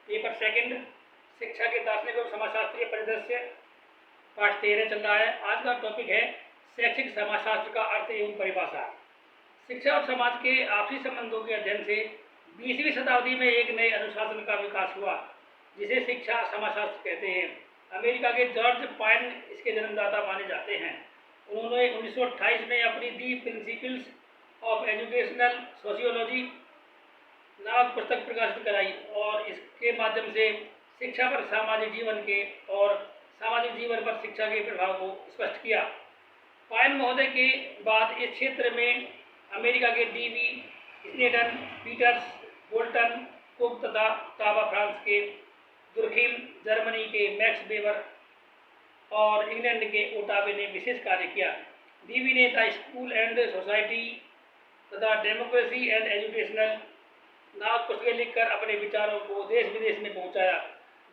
Paper second शिक्षा के दार्शनिक और समाजशास्त्रीय परिदृश्य पाठ 13 चल रहा है। आज का टॉपिक है शैक्षिक समाजशास्त्र का अर्थ एवं परिभाषा। शिक्षा और समाज के आपसी संबंधों के अध्ययन से 20वीं शताब्दी में एक नए अनुशासन का विकास हुआ जिसे शिक्षा समाजशास्त्र कहते हैं। अमेरिका के जॉर्ज पाइन इसके जन्मदाता माने जाते हैं। उन्होंने 1928 में अपनी दी प्रिंसिपल्स ऑफ एजुकेशनल सोशियोलॉजी नामक पुस्तक प्रकाशित कराई और इसके माध्यम से शिक्षा पर सामाजिक जीवन के और सामाजिक जीवन पर शिक्षा के प्रभाव को स्पष्ट किया। पाइन महोदय के बाद इस क्षेत्र में अमेरिका के Dewey Snedden, Peters, Bolton, Cook तथा ताबा फ्रांस के दुर्खिम, जर्मनी के मैक्स वेबर और इंग्लैंड के ओटावे ने विशेष कार्य किया। डीवी ने द स्कूल एंड सोसाइटी तथा डेमोक्रेसी एंड एजुकेशनल नामक पुस्तकें लिखकर अपने विचारों को देश विदेश में पहुंचाया।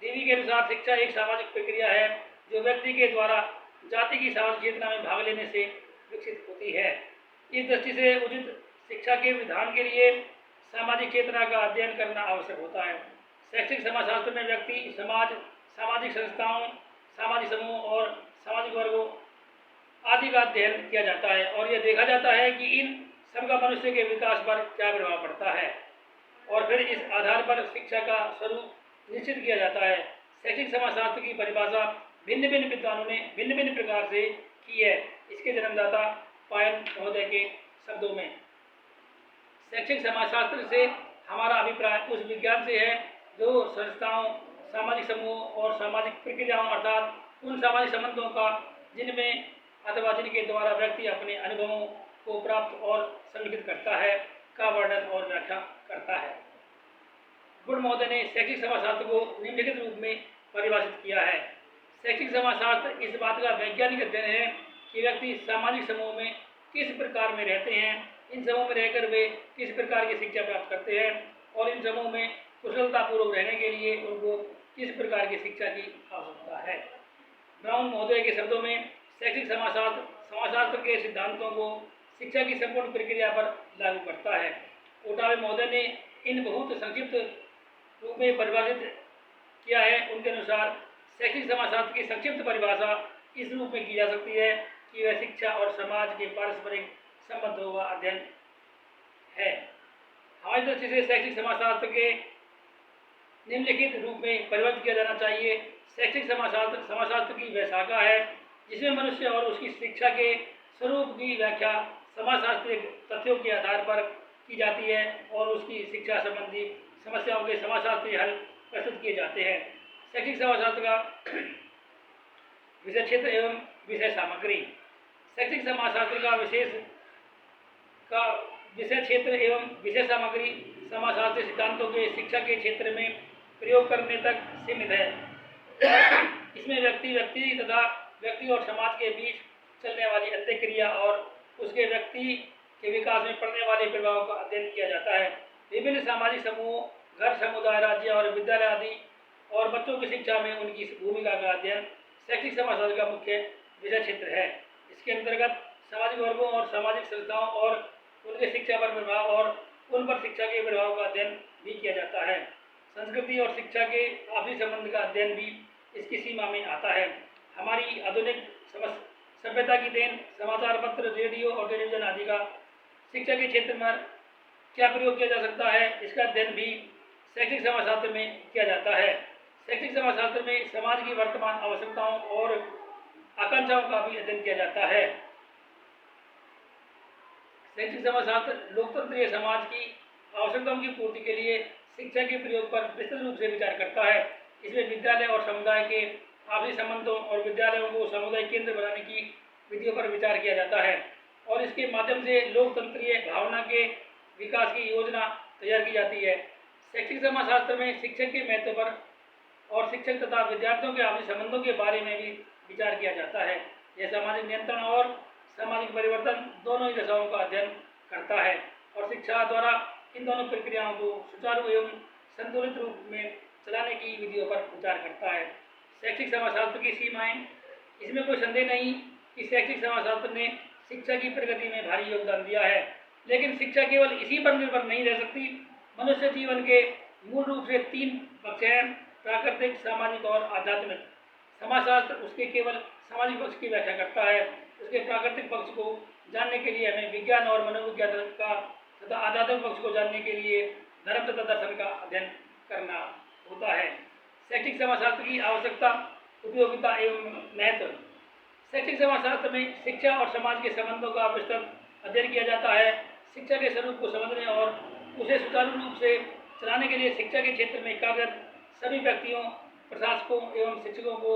डीवी के अनुसार शिक्षा एक सामाजिक प्रक्रिया है जो व्यक्ति के द्वारा जाति की सामाजिक चेतना में भाग लेने से विकसित होती है। इस दृष्टि से उचित शिक्षा के विधान के लिए सामाजिक चेतना का अध्ययन करना आवश्यक होता है। शैक्षिक समाजशास्त्र में व्यक्ति, समाज, सामाजिक संस्थाओं, सामाजिक समूह और सामाजिक वर्गों आदि का अध्ययन किया जाता है और यह देखा जाता है कि इन सबका मनुष्य के विकास पर क्या प्रभाव पड़ता है और फिर इस आधार पर शिक्षा का स्वरूप निश्चित किया जाता है। शैक्षिक समाजशास्त्र की परिभाषा भिन्न भिन्न विद्वानों ने भिन्न भिन्न प्रकार से की है। इसके जन्मदाता पाइन महोदय के शब्दों में, शैक्षिक समाजशास्त्र से हमारा अभिप्राय उस विज्ञान से है जो संस्थाओं, सामाजिक समूहों और सामाजिक प्रक्रियाओं अर्थात उन सामाजिक संबंधों का जिनमें अथवा जिनके द्वारा व्यक्ति अपने अनुभवों को प्राप्त और संगठित करता है का वर्णन और व्याख्या करता है। गुण महोदय ने शैक्षिक समाजशास्त्र को निम्नलिखित रूप में परिभाषित किया है। शैक्षिक समाजशास्त्र इस बात का वैज्ञानिक अध्ययन है कि व्यक्ति सामाजिक समूह में किस प्रकार में रहते हैं, इन समूह में रहकर वे किस प्रकार की शिक्षा प्राप्त करते हैं और इन समूह में कुशलतापूर्वक रहने के लिए उनको किस प्रकार की शिक्षा की आवश्यकता है। ब्राउन महोदय के शब्दों में, शैक्षिक समाजशास्त्र के सिद्धांतों को शिक्षा की संपूर्ण प्रक्रिया पर लागू करता है। ओटावे महोदय ने इन बहुत संक्षिप्त रूप में परिभाषित किया है। उनके अनुसार शैक्षिक समाजशास्त्र की संक्षिप्त परिभाषा इस रूप में की जा सकती है कि वह शिक्षा और समाज के पारस्परिक संबंधों का अध्ययन है। हमारी दृष्टि से शैक्षिक समाजशास्त्र के निम्नलिखित रूप में परिवर्तित किया जाना चाहिए। शैक्षिक समाजशास्त्र की वह शाखा है जिसमें मनुष्य और उसकी शिक्षा के स्वरूप की व्याख्या समाजशास्त्रीय तथ्यों के आधार पर की जाती है और उसकी शिक्षा संबंधी समस्याओं के समाजशास्त्रीय हल प्रस्तुत किए जाते हैं। शैक्षिक समाजशास्त्र का विषय क्षेत्र एवं विषय सामग्री। शैक्षिक समाजशास्त्र का विषय क्षेत्र एवं विषय सामग्री समाजशास्त्रीय सिद्धांतों के शिक्षा के क्षेत्र में प्रयोग करने तक सीमित है। इसमें व्यक्ति तथा व्यक्ति और समाज के बीच चलने वाली अंतःक्रिया और उसके व्यक्ति के विकास में पड़ने वाले प्रभाव का अध्ययन किया जाता है। विभिन्न सामाजिक समूहों, घर, समुदाय, राज्य और विद्यालय आदि और बच्चों की शिक्षा में उनकी भूमिका का अध्ययन शैक्षिक समाजशास्त्र का मुख्य विषय क्षेत्र है। इसके अंतर्गत सामाजिक वर्गों और सामाजिक संस्थाओं और उनके शिक्षा पर प्रभाव और उन पर शिक्षा के प्रभाव का अध्ययन भी किया जाता है। संस्कृति और शिक्षा के आपसी संबंध का अध्ययन भी इसकी सीमा में आता है। हमारी आधुनिक सभ्यता की देन समाचार पत्र, रेडियो और टेलीविजन आदि का शिक्षा के क्षेत्र में क्या प्रयोग किया जा सकता है, इसका अध्ययन भी शैक्षिक समाजशास्त्र में किया जाता है। शैक्षिक समाजशास्त्र में समाज की वर्तमान आवश्यकताओं और आकांक्षाओं का भी अध्ययन किया जाता है। शैक्षिक समाजशास्त्र लोकतंत्रीय समाज की आवश्यकताओं की पूर्ति के लिए शिक्षा के प्रयोग पर विस्तृत रूप से विचार करता है। इसमें विद्यालय और समुदाय के आपसी संबंधों और विद्यालयों को समुदाय केंद्र बनाने की विधियों पर विचार किया जाता है और इसके माध्यम से लोकतंत्रीय भावना के विकास की योजना तैयार की जाती है। शैक्षिक समाजशास्त्र में शिक्षक के महत्व पर और शिक्षक तथा विद्यार्थियों के आपसी संबंधों के बारे में भी विचार किया जाता है। यह सामाजिक नियंत्रण और सामाजिक परिवर्तन दोनों ही दशाओं का अध्ययन करता है और शिक्षा द्वारा इन दोनों प्रक्रियाओं को सुचारू एवं संतुलित रूप में चलाने की विधियों पर विचार करता है। शैक्षिक समाजशास्त्र की सीमाएं। इसमें कोई संदेह नहीं कि शैक्षिक समाजशास्त्र ने शिक्षा की प्रगति में भारी योगदान दिया है, लेकिन शिक्षा केवल इसी पर निर्भर नहीं रह सकती। मनुष्य जीवन के मूल रूप से तीन पक्ष हैं: प्राकृतिक, सामाजिक और आध्यात्मिक। समाजशास्त्र उसके केवल सामाजिक पक्ष की व्याख्या करता है। उसके प्राकृतिक पक्ष को जानने के लिए हमें विज्ञान और मनोविज्ञान का तथा आध्यात्मिक पक्ष को जानने के लिए धर्म तथा दर्शन का अध्ययन करना होता है। शैक्षिक समाजशास्त्र की आवश्यकता, उपयोगिता एवं महत्व। शैक्षिक समाजशास्त्र में शिक्षा और समाज के संबंधों का विस्तृत अध्ययन किया जाता है। शिक्षा के स्वरूप को समझने और उसे सुचारू रूप से चलाने के लिए शिक्षा के क्षेत्र में कार्यरत सभी व्यक्तियों, प्रशासकों एवं शिक्षकों को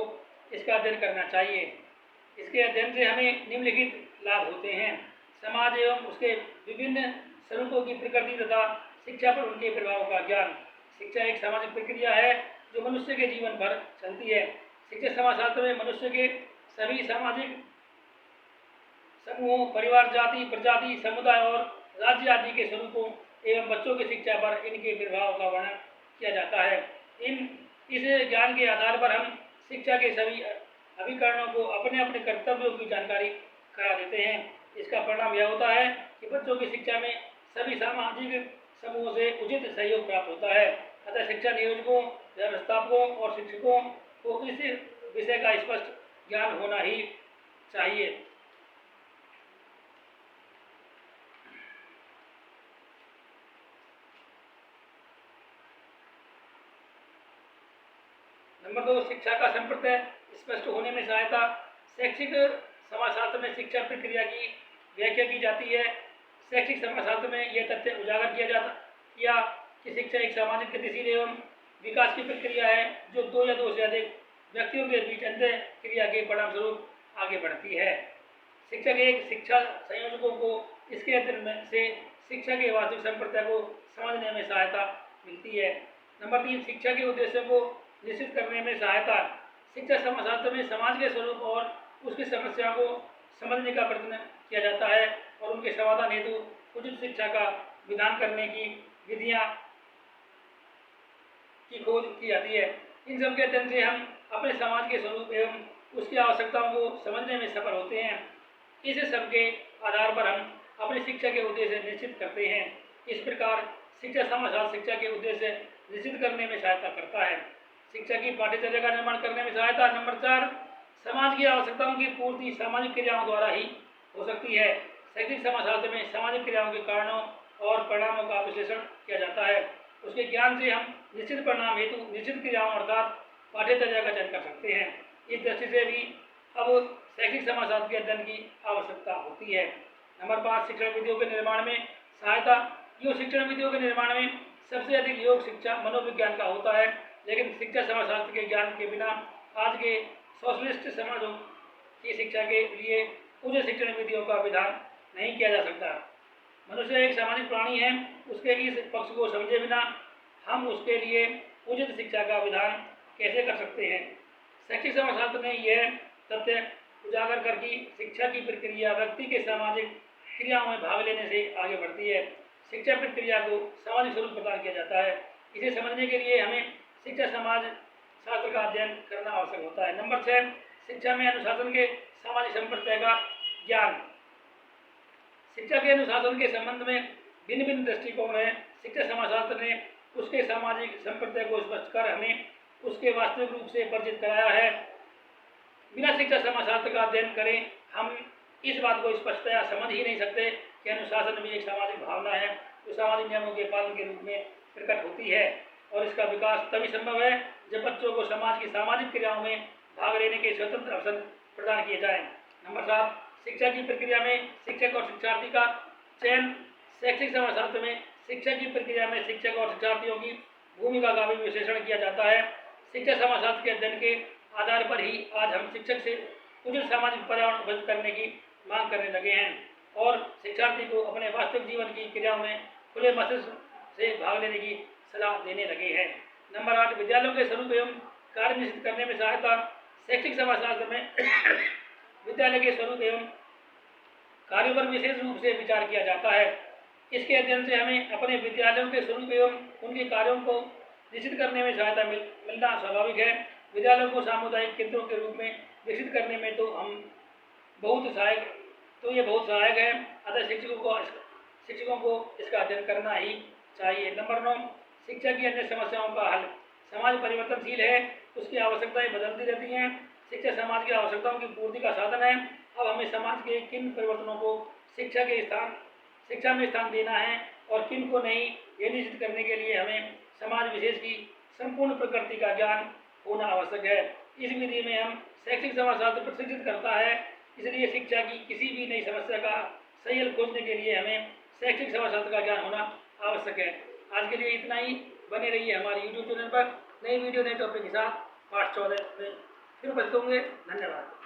इसका अध्ययन करना चाहिए। इसके अध्ययन से हमें निम्नलिखित लाभ होते हैं: समाज एवं उसके विभिन्न स्वरूपों की प्रकृति तथा शिक्षा पर उनके प्रभाव का ज्ञान। शिक्षा एक सामाजिक प्रक्रिया है जो मनुष्य के जीवन भर चलती है। शिक्षा समाजशास्त्र में मनुष्य के सभी सामाजिक समूहों, परिवार, जाति, प्रजाति, समुदाय और राज्य आदि के स्वरूपों एवं बच्चों की शिक्षा पर इनके प्रभाव का वर्णन किया जाता है। इस ज्ञान के आधार पर हम शिक्षा के सभी अभिकरणों को अपने अपने कर्तव्यों की जानकारी करा देते हैं। इसका परिणाम यह होता है कि बच्चों की शिक्षा में सभी सामाजिक समूहों से उचित सहयोग प्राप्त होता है। अतः शिक्षा नियोजकों, व्यवस्थापकों और शिक्षकों को इस विषय का स्पष्ट ज्ञान होना ही चाहिए। नंबर 2, शिक्षा का संप्रत्यय स्पष्ट होने में सहायता। शैक्षिक समाजशास्त्र में शिक्षा प्रक्रिया की व्याख्या की जाती है। शैक्षिक समाजशास्त्र में यह तथ्य उजागर किया कि शिक्षा एक सामाजिक गतिशील एवं विकास की प्रक्रिया है जो दो या दो से अधिक व्यक्तियों के बीच अंतर क्रिया के परिणाम स्वरूप आगे बढ़ती है। शिक्षक एक शिक्षा संयोजकों को इसके अध्ययन से शिक्षा के वास्तविक संप्रत्यय को समझने में सहायता मिलती है। नंबर 3, शिक्षा के उद्देश्यों को निश्चित करने में सहायता। शिक्षा समाजशास्त्र में समाज के स्वरूप और उसकी समस्या को समझने का प्रयत्न किया जाता है और उनके समाधान हेतु उचित शिक्षा का विधान करने की विधियां की खोज की जाती है। इन सब के अध्ययन से हम अपने समाज के स्वरूप एवं उसकी आवश्यकताओं को समझने में सफल होते हैं। इस सब के आधार पर हम अपनी शिक्षा के उद्देश्य निश्चित करते हैं। इस प्रकार शिक्षा समाजशास्त्र शिक्षा के उद्देश्य निश्चित करने में सहायता करता है। शिक्षा की पाठ्यचर्या का निर्माण करने में सहायता। नंबर 4, समाज की आवश्यकताओं की पूर्ति सामाजिक क्रियाओं द्वारा ही हो सकती है। शैक्षिक समाजशास्त्र में सामाजिक क्रियाओं के कारणों और परिणामों का विश्लेषण किया जाता है। उसके ज्ञान से हम निश्चित परिणाम हेतु निश्चित क्रियाओं अर्थात पाठ्यचर्या का चयन कर सकते हैं। इस दृष्टि से भी अब शैक्षिक समाजशास्त्र के अध्ययन की आवश्यकता होती है। नंबर 5, शिक्षण विधियों के निर्माण में सहायता। योग शिक्षण विधियों के निर्माण में सबसे अधिक योग शिक्षा मनोविज्ञान का होता है, लेकिन शिक्षा समाजशास्त्र के ज्ञान के बिना आज के सोशलिस्ट समाजों की शिक्षा के लिए उचित शिक्षण विधियों का विधान नहीं किया जा सकता। मनुष्य एक सामाजिक प्राणी है, उसके इस पक्ष को समझे बिना हम उसके लिए उचित शिक्षा का विधान कैसे कर सकते हैं। शैक्षिक समाजशास्त्र ने यह तथ्य उजागर कर कि शिक्षा की प्रक्रिया व्यक्ति के सामाजिक क्रियाओं में भाग लेने से आगे बढ़ती है। शिक्षा प्रक्रिया को सामाजिक स्वरूप प्रदान किया जाता है। इसे समझने के लिए हमें शिक्षा समाज शास्त्र का अध्ययन करना आवश्यक होता है। नंबर 6, शिक्षा में अनुशासन के सामाजिक संप्रत्यय का ज्ञान। शिक्षा के अनुशासन के संबंध में भिन्न भिन्न दृष्टिकोण हैं। शिक्षा समाजशास्त्र ने उसके सामाजिक संप्रत्यय को स्पष्ट कर हमें उसके वास्तविक रूप से परिचित कराया है। बिना शिक्षा समाजशास्त्र का अध्ययन करें हम इस बात को स्पष्टतया समझ ही नहीं सकते कि अनुशासन भी एक सामाजिक भावना है जो सामाजिक नियमों के पालन के रूप में प्रकट होती है और इसका विकास तभी संभव है जब बच्चों को समाज की सामाजिक क्रियाओं में भाग लेने के स्वतंत्र अवसर प्रदान किए जाएं। नंबर 7, शिक्षा की प्रक्रिया में शिक्षक और शिक्षार्थी का चयन। शैक्षिक समाजशास्त्र में शिक्षा की प्रक्रिया में शिक्षक और शिक्षार्थियों की भूमिका का भी विश्लेषण किया जाता है। शिक्षा समाजशास्त्र के अध्ययन के आधार पर ही आज हम शिक्षक से उचित सामाजिक पर्यावरण उपलब्ध करने की मांग करने लगे हैं और शिक्षार्थी को अपने वास्तविक जीवन की क्रियाओं में खुले मस्तिष्क से भाग लेने की सलाह देने लगे हैं। नंबर 8, विद्यालयों के स्वरूप एवं कार्य निश्चित करने में सहायता। शैक्षिक समाजशास्त्र में विद्यालय के स्वरूप एवं कार्यों पर विशेष रूप से विचार किया जाता है। इसके अध्ययन से हमें अपने विद्यालयों के स्वरूप एवं उनके कार्यों को निश्चित करने में सहायता मिलना स्वाभाविक है। विद्यालयों को सामुदायिक केंद्रों के रूप में विकसित करने में ये बहुत सहायक है। अतः शिक्षकों को इसका अध्ययन करना ही चाहिए। नंबर 9, शिक्षा की अन्य समस्याओं का हल। समाज परिवर्तनशील है, उसकी आवश्यकताएं बदलती रहती हैं। शिक्षा समाज की आवश्यकताओं की पूर्ति का साधन है। अब हमें समाज के किन परिवर्तनों को शिक्षा में स्थान देना है और किन को नहीं, ये निश्चित करने के लिए हमें समाज विशेष की संपूर्ण प्रकृति का ज्ञान होना आवश्यक है। इस विधि में हम शैक्षिक समाजशास्त्र प्रशिक्षित करता है। इसलिए शिक्षा की किसी भी नई समस्या का सही हल खोजने के लिए हमें शैक्षिक समाजशास्त्र का ज्ञान होना आवश्यक है। आज के लिए इतना ही। बने रहिए हमारे YouTube चैनल पर। नई वीडियो नए टॉपिक के साथ पाठ 14 में फिर उपस्थित होंगे। धन्यवाद।